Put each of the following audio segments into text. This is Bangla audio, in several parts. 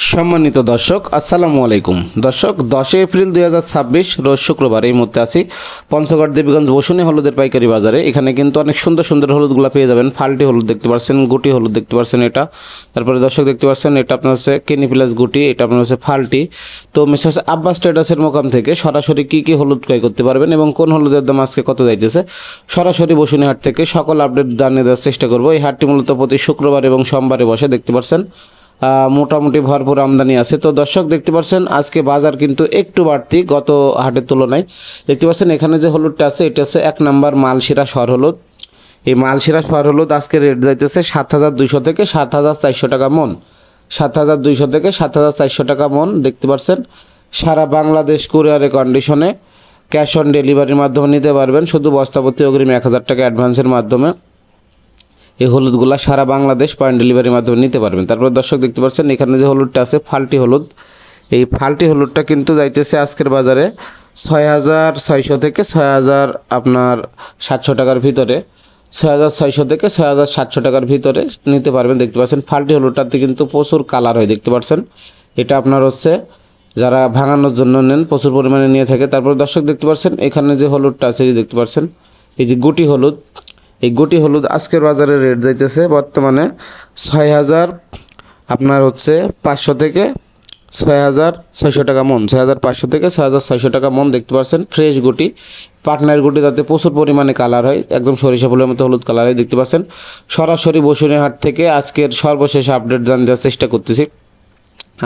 সম্মানিত দর্শক আসসালামু আলাইকুম। দর্শক 10 এপ্রিল 2026 রোজ শুক্রবার এই মুহূর্তে আছি পঞ্চগড় দেবীগঞ্জ বসুনি হলুদের পাইকারি বাজারে। এখানে কিন্তু অনেক সুন্দর সুন্দর হলুদগুলো পেয়ে যাবেন। ফাল্টি হলুদ দেখতে পাচ্ছেন, গুটি হলুদ দেখতে পাচ্ছেন এটা, তারপরে দর্শক দেখতে পাচ্ছেন এটা আপনার হচ্ছে কেনি প্লাস গুটি, এটা আপনার হচ্ছে ফাল্টি। তো মিসেস আব্বাস ট্রেডার্সের মোকাম থেকে সরাসরি কী কী হলুদ ক্রয় করতে পারবেন এবং কোন হলুদের দাম আজকে কত যাইতেছে সরাসরি বসুনি হাট থেকে সকল আপডেট জানিয়ে দেওয়ার চেষ্টা করব। এই হাটটি মূলত প্রতি শুক্রবার এবং সোমবারে বসে, দেখতে পাচ্ছেন মোটামুটি ভরপুর আমদানি আছে। তো দর্শক দেখতে পাচ্ছেন আজকে বাজার কিন্তু একটু বাড়তি গত হাটের তুলনায়। দেখতে পাচ্ছেন এখানে যে হলুদটা আছে এটা হচ্ছে 1 নম্বর মালশিরা সর হলুদ। এই মালশিরা সর হলুদ আজকে রেট যাইতেছে 7,200 থেকে 7,400 টাকা মন। 7,200 থেকে 7,400 টাকা মন, দেখতে পাচ্ছেন। সারা বাংলাদেশ কুরিয়ারে কন্ডিশনে ক্যাশ অন ডেলিভারির মাধ্যমে নিতে পারবেন, শুধু বস্তাপতি অগ্রিম 1,000 টাকা অ্যাডভান্সের মাধ্যমে এই হলুদগুলো সারা বাংলাদেশ পয়েন্ট ডেলিভারির মাধ্যমে নিতে পারবেন। তারপর দর্শক দেখতে পাচ্ছেন এখানে যে হলুদটা আছে ফাল্টি হলুদ, এই ফাল্টি হলুদটা কিন্তু যাইতেছে আজকের বাজারে 6,600 থেকে 6,000 আপনার 700 টাকার ভিতরে, 6,600 থেকে 6,700 টাকার ভিতরে নিতে পারবেন। দেখতে পাচ্ছেন ফাল্টি হলুদটাতে কিন্তু প্রচুর কালার হয়, দেখতে পাচ্ছেন। এটা আপনার হচ্ছে যারা ভাঙানোর জন্য নেন প্রচুর পরিমাণে নিয়ে থাকে। তারপর দর্শক দেখতে পাচ্ছেন এখানে যে হলুদটা আছে দেখতে পাচ্ছেন এই যে গুটি হলুদ, এই গুটি হলুদ আজকের বাজারে রেট যাইতেছে বর্তমানে 6,000 আপনার হচ্ছে 500 থেকে 6,600 টাকা মন, 6,500 থেকে 6,600 টাকা মন, দেখতে পাচ্ছেন। ফ্রেশ গুটি, পাটনার গুটি, তাতে প্রচুর পরিমাণে কালার হয়, একদম সরিষা ফুলের মতো হলুদ কালার হয়, দেখতে পাচ্ছেন। সরাসরি বসুনি হাট থেকে আজকের সর্বশেষ আপডেট জানার চেষ্টা করতেছি।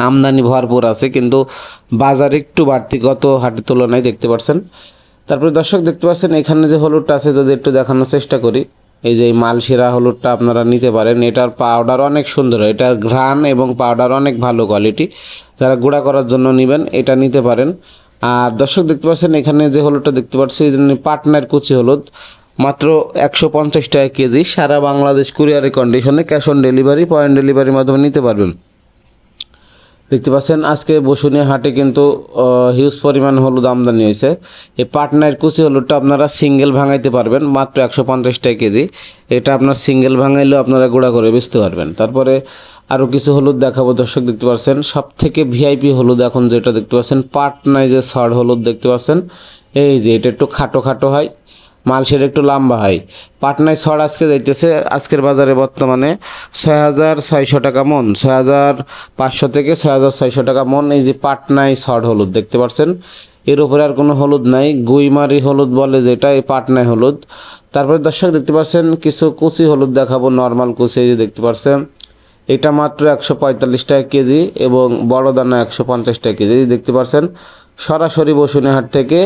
আমদানি ভরপুর আছে কিন্তু বাজার একটু বাড়তি গত হাটের তুলনায়, দেখতে পাচ্ছেন। তারপরে দর্শক দেখতে পাচ্ছেন এখানে যে হলুদটা আছে যদি একটু দেখানোর চেষ্টা করি, এই যে এই মালশিরা হলুদটা আপনারা নিতে পারেন। এটার পাউডার অনেক সুন্দর, এটার ঘ্রাণ এবং পাউডার অনেক ভালো কোয়ালিটি। যারা গুঁড়া করার জন্য নেবেন এটা নিতে পারেন। আর দর্শক দেখতে পাচ্ছেন এখানে যে হলুদটা দেখতে পাচ্ছি পাটনার কুচি হলুদ, মাত্র 150 টাকা কেজি, সারা বাংলাদেশ কুরিয়ারে কন্ডিশনে ক্যাশ অন ডেলিভারি পয়েন্ট ডেলিভারির মাধ্যমে নিতে পারবেন। দেখতে পাচ্ছেন আজকে বসুনিয়া হাটে কিন্তু হিউজ পরিমাণ হলুদ আমদানি হয়েছে। এই পাটনার কুচি হলুদটা আপনারা সিঙ্গেল ভাঙাইতে পারবেন মাত্র 150 টাকা কেজি। এটা আপনার সিঙ্গেল ভাঙাইলেও আপনারা গুঁড়া করে বেচতে পারবেন। তারপরে আরও কিছু হলুদ দেখাবো। দর্শক দেখতে পাচ্ছেন সব থেকে ভিআইপি হলুদ এখন যেটা দেখতে পাচ্ছেন পাটনায় যে সর হলুদ দেখতে পাচ্ছেন, এই যে এটা একটু খাটো খাটো হয়, মালশের একটু লম্বা হয়। পাটনায় ছড় আজকে যাইতেছে আজকের বাজারে বর্তমানে 6,600 টাকা মন, 6,500 থেকে 6,600 টাকা মন। এই যে পাটনায় ছড় হলুদ দেখতে পাচ্ছেন, এর উপরে আর কোনো হলুদ নাই, গুইমারি হলুদ বলে যেটা, এই পাটনায় হলুদ। তারপরে দর্শক দেখতে পাচ্ছেন কিছু কুচি হলুদ দেখাবো, নর্মাল কুচি, এই যে দেখতে পাচ্ছেন এটা মাত্র 145 টাকা কেজি এবং বড় দানা 150 টাকা কেজি, দেখতে পাচ্ছেন। সরাসরি বসুনি হাট থেকে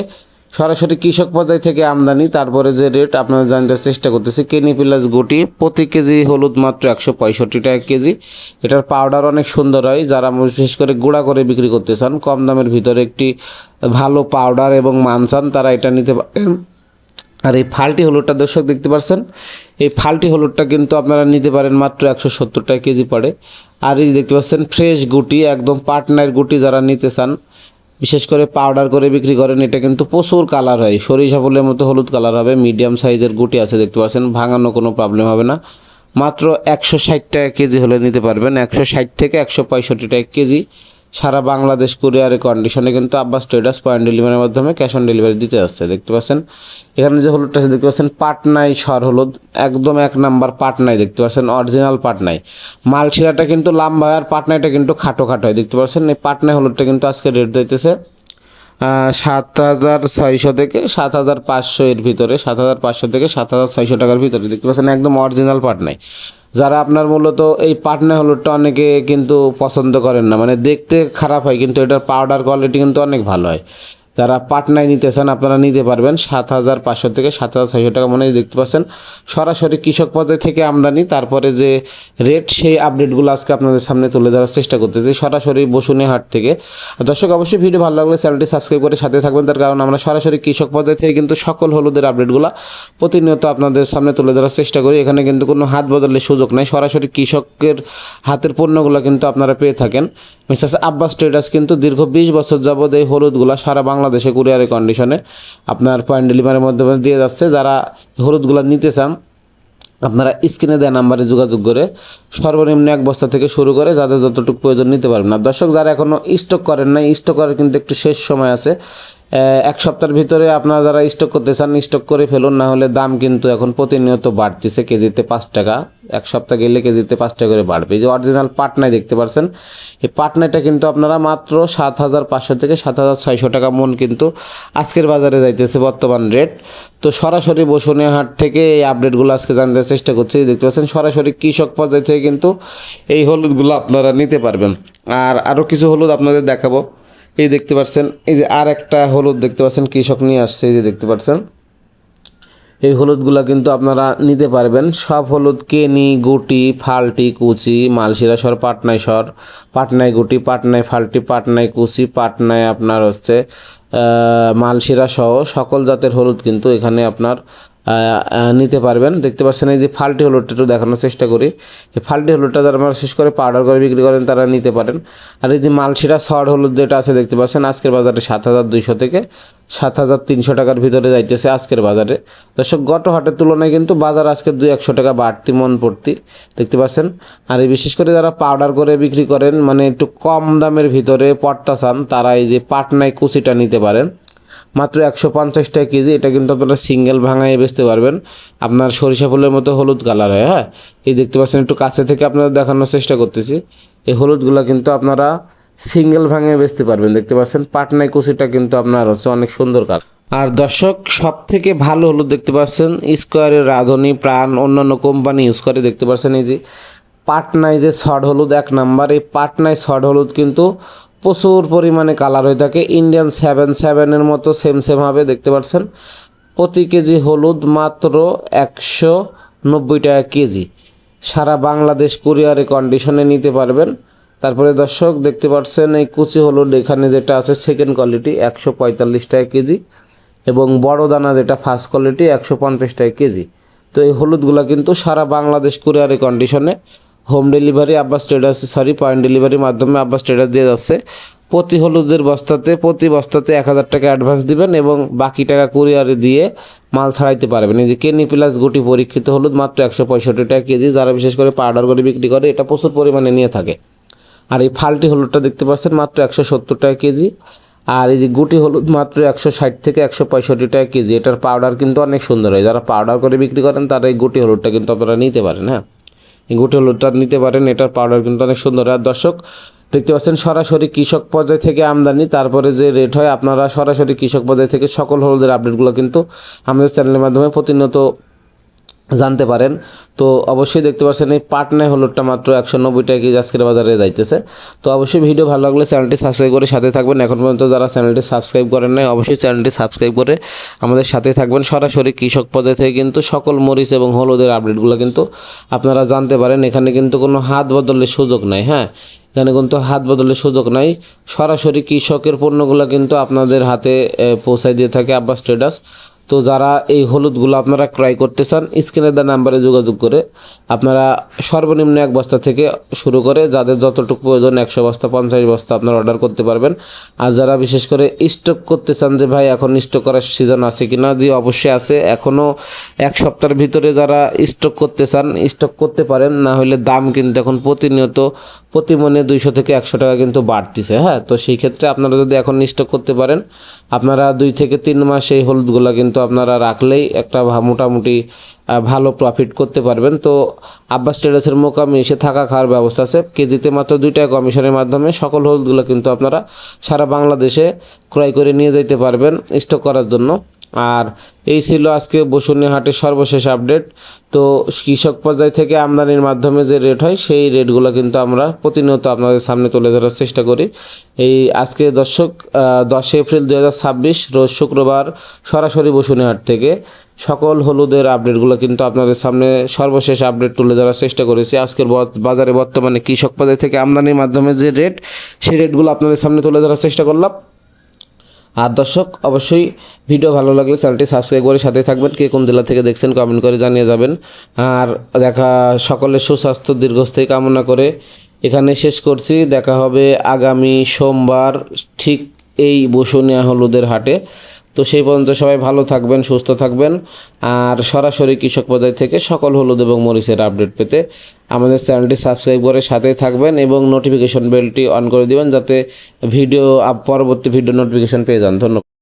সরাসরি কৃষক পর্যায় থেকে আমদানি। তারপরে যে রেট আপনারা জানতে চেষ্টা করতেছি, কেনি প্লাস গুটি প্রতি কেজি হলুদ মাত্র 165 টাকা কেজি। এটার পাউডার অনেক সুন্দর হয়, যারা বিশেষ করে গুঁড়া করে বিক্রি করতে চান, কম দামের ভিতরে একটি ভালো পাউডার এবং মান চান, তারা এটা নিতে পারেন। আর এই ফাল্টি হলুদটা দর্শক দেখতে পাচ্ছেন, এই ফাল্টি হলুদটা কিন্তু আপনারা নিতে পারেন মাত্র 170 টাকা কেজি পড়ে। আর এই দেখতে পাচ্ছেন ফ্রেশ গুটি, একদম পাটনার গুটি যারা নিতে চান, বিশেষ করে পাউডার করে বিক্রি করেন, এটা কিন্তু প্রচুর কালার হয়, সরিষা ফুলের মতো হলুদ কালার হবে। মিডিয়াম সাইজের গুটি আছে, দেখতে পাচ্ছেন, ভাঙানো কোনো প্রবলেম হবে না। মাত্র 160 টাকা কেজি হলে নিতে পারবেন, 160 থেকে 165 টাকা কেজি। সারা বাংলাদেশ কুরিয়ারে কন্ডিশনে কিন্তু আব্বাস ট্রেডার্স পয়েন্ট ডেলিভারির মাধ্যমে ক্যাশ অন ডেলিভারি দিতে আসছে, দেখতে পাচ্ছেন। এখানে যে হলুদটা আছে দেখতে পাচ্ছেন পাটনাই সর হলুদ, একদম 1 নাম্বার পাটনাই, দেখতে পাচ্ছেন, অরিজিনাল পাটনাই। মালশিরাটা কিন্তু লম্বা হয় আর পাটনাইটা কিন্তু খাটো খাটো হয়, দেখতে পাচ্ছেন। এই পাটনাই হলুদটা কিন্তু আজকে রেট দিতেছে 7,600 থেকে 7,500 এর ভিতরে, 7,500 থেকে 7,600 টাকার ভিতরে, দেখতে পাচ্ছেন, একদম অরিজিনাল পাটনাই। যারা আপনার মূলত এই পাটনা হলুদটা অনেকে কিন্তু পছন্দ করেন না, মানে দেখতে খারাপ হয় কিন্তু এটার পাউডার কোয়ালিটি কিন্তু অনেক ভালো হয়। যারা পাটনায় নিতে চান আপনারা নিতে পারবেন 7,500 থেকে 7,600 টাকা মনে দেখতে পাচ্ছেন। সরাসরি কৃষক পর্যায় থেকে আমদানি। তারপরে যে রেট সেই আপডেটগুলো আজকে আপনাদের সামনে তুলে ধরার চেষ্টা করতেছি সরাসরি বসুনি হাট থেকে। দর্শক অবশ্যই ভিডিও ভালো লাগলে চ্যানেলটি সাবস্ক্রাইব করে সাথে থাকবেন, তার কারণ আমরা সরাসরি কৃষক পর্যায় থেকে কিন্তু সকল হলুদের আপডেটগুলো প্রতিনিয়ত আপনাদের সামনে তুলে ধরার চেষ্টা করি। এখানে কিন্তু কোনো হাত বদলের সুযোগ নাই, সরাসরি কৃষকের হাতের পণ্যগুলো কিন্তু আপনারা পেয়ে থাকেন। মিসেস আব্বাস ট্রেডার্স কিন্তু দীর্ঘ 20 বছর যাবত এই হলুদগুলো সারা বাংলাদেশে কুরিয়ারে কন্ডিশনে আপনার পয়েন্ট ডেলিভারির মাধ্যমে দিয়ে যাচ্ছে। যারা হলুদগুলো নিতে চান আপনারা স্ক্রিনে দেওয়া নাম্বারে যোগাযোগ করে সর্বনিম্ন 1 বস্তা থেকে শুরু করে যাদের যতটুকু প্রয়োজন নিতে পারবেন। আর দর্শক যারা এখনও স্টক করেন নাই, স্টক করার কিন্তু একটু শেষ সময় আছে। 1 সপ্তাহের ভিতরে আপনারা যারা স্টক করতে চান স্টক করে ফেলুন, না হলে দাম কিন্তু এখন প্রতিনিয়ত বাড়তেছে, কেজিতে 5 টাকা। 1 সপ্তাহ গেলে কেজিতে 5 টাকা করে বাড়বে। এই যে অরিজিনাল পাটনাই দেখতে পাচ্ছেন, এই পাটনাইটা কিন্তু আপনারা মাত্র 7,500 থেকে 7,600 টাকা মন কিন্তু আজকের বাজারে যাইতেছে বর্তমান রেট। তো সরাসরি বসুনিয়া হাট থেকে এই আপডেটগুলো আজকে জানতে চেষ্টা করছি। দেখতে পাচ্ছেন সরাসরি কৃষক পর্যায় থেকে কিন্তু এই হলুদগুলো আপনারা নিতে পারবেন। আর আরও কিছু হলুদ আপনাদের দেখাবো। এই দেখতে পাচ্ছেন, এই যে আর একটা হলুদ দেখতে পাচ্ছেন কৃষক নিয়ে আসছে, এই যে দেখতে পাচ্ছেন এই হলুদগুলো কিন্তু আপনারা নিতে পারবেন। সব হলুদ কেনি, গুটি, ফাল্টি, কুচি, মালশিরা সর, পাটনাই সর, পাটনাই গুটি, পাটনাই ফাল্টি, পাটনাই কুচি, পাটনাই আপনার হচ্ছে মালশিরা সহ সকল জাতের হলুদ কিন্তু এখানে আপনার নিতে পারবেন। দেখতে পাচ্ছেন এই যে ফাল্টি হলুদটা একটু দেখানোর চেষ্টা করি। এই ফাল্টি হলুদটা যারা আমরা শেষ করে পাউডার করে বিক্রি করেন তারা নিতে পারেন। আর এই যে মালশিরা সর হলুদ যেটা আছে দেখতে পাচ্ছেন আজকের বাজারে 7,200 থেকে 7,300 টাকার ভিতরে যাইতেছে আজকের বাজারে। দর্শক গত হাটের তুলনায় কিন্তু বাজার আজকে 200-100 টাকা বাড়তি মন প্রতি দেখতে পাচ্ছেন। আর এই বিশেষ করে যারা পাউডার করে বিক্রি করেন, মানে একটু কম দামের ভিতরে পড়তা চান, তারা এই যে পাটনাই কুচিটা নিতে পারেন মাত্র 150 টাকা কেজি। এটা কিন্তু আপনারা সিঙ্গেল ভাঙায় বেচতে পারবেন। আপনার সরিষা ফুলের মতো হলুদ কালার হয়। হ্যাঁ, এই দেখতে পাচ্ছেন একটু কাছে থেকে আপনাদের দেখানোর চেষ্টা করতেছি। এই হলুদগুলো কিন্তু আপনারা সিঙ্গেল ভাঙে বেচতে পারবেন। দেখতে পাচ্ছেন পাটনাই কুচিটা কিন্তু আপনার হচ্ছে অনেক সুন্দর কালার। আর দর্শক সব থেকে ভালো হলুদ দেখতে পাচ্ছেন স্কোয়ারের, রাধুনী, প্রাণ, অন্যান্য কোম্পানি ইউজ করে। দেখতে পাচ্ছেন এই যে পাটনাই যে সড হলুদ 1 নাম্বার, এই পাটনাই সড হলুদ কিন্তু প্রচুর পরিমাণে কালার হয়ে থাকে। ইন্ডিয়ান 7-7-এর মতো সেম হবে। দেখতে পাচ্ছেন প্রতি কেজি হলুদ মাত্র 190 টাকা কেজি। সারা বাংলাদেশ কুরিয়ারে কন্ডিশনে নিতে পারবেন। তারপরে দর্শক দেখতে পাচ্ছেন এই কুচি হলুদ এখানে যেটা আছে সেকেন্ড কোয়ালিটি 145 টাকা কেজি, এবং বড় দানা যেটা ফার্স্ট কোয়ালিটি 150 টাকা কেজি। তো এই হলুদগুলো কিন্তু সারা বাংলাদেশ কুরিয়ারে কন্ডিশনে home delivery Abbas traders point ডেলিভারির মাধ্যমে আব্বাস ট্রেডার্স দিয়ে যাচ্ছে। প্রতি বস্তাতে 1,000 টাকা অ্যাডভান্স দিবেন এবং বাকি টাকা কুরিয়ারে দিয়ে মাল ছাড়াইতে পারবেন। এই যে কেনি প্লাস গুটি পরীক্ষিত হলুদ মাত্র 165 টাকা কেজি। যারা বিশেষ করে পাউডার করে বিক্রি করে এটা প্রচুর পরিমাণে নিয়ে থাকে। আর এই ফাল্টি হলুদটা দেখতে পাচ্ছেন মাত্র 170 টাকা কেজি। আর এই যে গুটি হলুদ মাত্র 160 থেকে 165 টাকা কেজি। এটার পাউডার কিন্তু অনেক সুন্দর হয়। যারা পাউডার করে বিক্রি করেন তারা এই গুটি হলুদটা কিন্তু আপনারা নিতে পারেন। হ্যাঁ, এই গুটি হলুদটা নিতে পারেন, এটার পাউডার কিন্তু অনেক সুন্দর। আর দর্শক দেখতে পাচ্ছেন সরাসরি কৃষক পর্যায় থেকে আমদানি, তারপরে যে রেট হয় আপনারা সরাসরি কৃষক পর্যায় থেকে সকল হলুদের আপডেটগুলো কিন্তু আমাদের চ্যানেলের মাধ্যমে প্রতিনিয়ত জানতে পারেন। তো অবশ্যই দেখতে পাচ্ছেন এই পাটনাই হলুদটা মাত্র 190 টাকা কেজি আজকের বাজারে যাইতেছে। তো অবশ্যই ভিডিও ভালো লাগলে চ্যানেলটি সাবস্ক্রাইব করে সাথে থাকবেন। এখন পর্যন্ত যারা চ্যানেলটি সাবস্ক্রাইব করেন নাই অবশ্যই চ্যানেলটি সাবস্ক্রাইব করে আমাদের সাথে থাকবেন। সরাসরি কৃষক পর্যায় থেকে কিন্তু সকল মরিচ এবং হলুদের আপডেটগুলো কিন্তু আপনারা জানতে পারেন। এখানে কিন্তু কোনো হাত বদলের সুযোগ নাই। হ্যাঁ, এখানে কিন্তু হাত বদলের সুযোগ নাই। সরাসরি কৃষকের পণ্যগুলো কিন্তু আপনাদের হাতে পৌঁছায় দিয়ে থাকে আব্বাস ট্রেডার্স। তো যারা এই হলুদগুলো আপনারা ক্রয় করতে চান স্ক্রিনে দেওয়া নাম্বারে যোগাযোগ করে আপনারা সর্বনিম্ন 1 বস্তা থেকে শুরু করে যাদের যতটুকু প্রয়োজন 100 বস্তা 50 বস্তা আপনারা অর্ডার করতে পারবেন। আর যারা বিশেষ করে স্টক করতে চান যে ভাই এখন স্টক করার সিজন আছে কিনা, জি অবশ্যই আছে। এখনও 1 সপ্তাহের ভিতরে যারা স্টক করতে চান স্টক করতে পারেন, না হলে দাম কিন্তু এখন প্রতিনিয়ত প্রতি মনে 200 থেকে 100 টাকা কিন্তু বাড়তিছে। হ্যাঁ, তো সেই ক্ষেত্রে আপনারা যদি এখন স্টক করতে পারেন আপনারা 2 থেকে 3 মাস এই হলুদগুলো কিন্তু আপনারা রাখলেই একটা মোটামুটি ভালো প্রফিট করতে পারবেন। তো আব্বাস ট্রেডার্সের মোকামে এসে থাকা খাওয়ার ব্যবস্থা আছে। কেজিতে মাত্র 2 টাকা কমিশনের মাধ্যমে সকল হলুদগুলো কিন্তু আপনারা সারা বাংলাদেশে ক্রয় করে নিয়ে যেতে পারবেন স্টক করার জন্য। আর এই ছিল আজকে বসুনিয়া হাটের সর্বশেষ আপডেট। তো কৃষক পর্যায় থেকে আমদানির মাধ্যমে যে রেট হয় সেই রেটগুলো কিন্তু আমরা প্রতিনিয়ত আপনাদের সামনে তুলে ধরার চেষ্টা করি। এই আজকে দর্শক 10 এপ্রিল 2026 রোজ শুক্রবার সরাসরি বসুনিয়া হাট থেকে সকল হলুদের আপডেটগুলো কিন্তু আপনাদের সামনে সর্বশেষ আপডেট তুলে ধরার চেষ্টা করেছি। আজকের বাজারে বর্তমানে কৃষক পর্যায় থেকে আমদানির মাধ্যমে যে রেট সেই রেটগুলো আপনাদের সামনে তুলে ধরার চেষ্টা করলাম। আর দর্শক অবশ্যই ভিডিও ভালো লাগলে চ্যানেলটি সাবস্ক্রাইব করে সাথে থাকবেন। কে কোন জেলা থেকে দেখছেন কমেন্ট করে জানিয়ে যাবেন। আর সকলের সুস্বাস্থ্য দীর্ঘস্থায়ী কামনা করে এখানে শেষ করছি। দেখা হবে আগামী সোমবার ঠিক এই বসুনিয়া হলুদের হাটে। তো সেই পর্যন্ত সবাই ভালো থাকবেন, সুস্থ থাকবেন। আর সরাসরি কৃষক বাজার থেকে সকল হলুদ এবং মরিচের আপডেট পেতে আমাদের চ্যানেলটি সাবস্ক্রাইব করে সাথেই থাকবেন এবং নোটিফিকেশন বেলটি অন করে দিবেন, যাতে পরবর্তী ভিডিও নোটিফিকেশন পেয়ে যান। ধন্যবাদ।